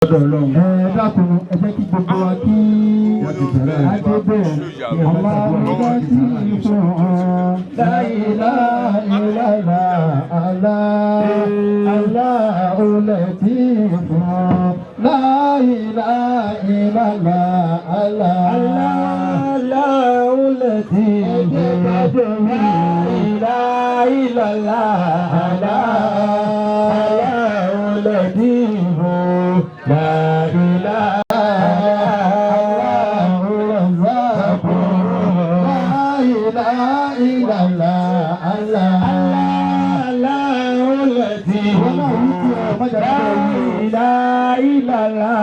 dákun ẹ jẹ́ kí gbogbo wa kí adébẹ̀ aláwọ̀ tí ìfún láìlá ìlàlá aláwọ̀ tí ìfún láìlá ìlàlá aláwọ̀ tí ìfún láìlá ìlàlá aláwọ̀ tí ìfún. La ilaha illallah, la ilaha illallah, Allahul Latif, la ilaha illallah,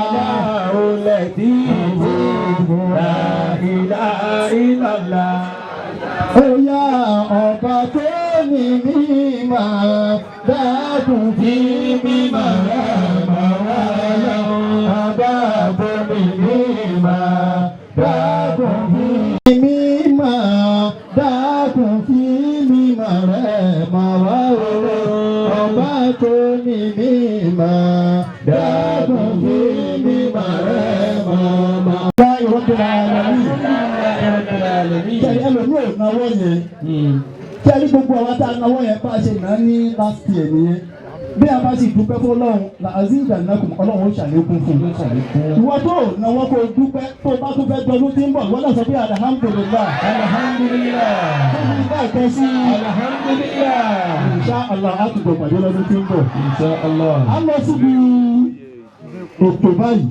Allahul Latif, la ilaha illallah. Oya ọba tó ní mímọ́ dákun fi mímọ́ rẹ̀ mọ́ wá lọ́wọ́. Ọba tó ní mímọ́ dákun fi mímọ́ dákun fi mímọ́ rẹ̀ mọ́ wá lọ́wọ́. Ọba tó ní mímọ́ dákun fi mímọ́ rẹ̀ mọ́ wá lọ́wọ́. Kẹ̀lé ẹlòmíì ò náwó yẹn. Kẹ́lí gbogbo àwọn tá a náwó yẹn bá a ṣe náà ní last year nìyẹn. Bí a bá sì dúpẹ́ fún Ọlọ́run, làásì ìdánilẹ́kùn Ọlọ́run ó ṣàlékún fún un. Ìwọ tó náwó kó o dúpẹ́ tó o bá tún fẹ́ dọ́dún tí ń bọ̀, ìwọ náà sọ pé alhamdulillah. Alhamdulillah. Fún mi bá ìtọ́ sí alhamdulillah. Insha Allah á tún bọ̀ pàdé lọ́dún tí ń bọ̀. Insha Allah. A lọ síbi ètò báyìí.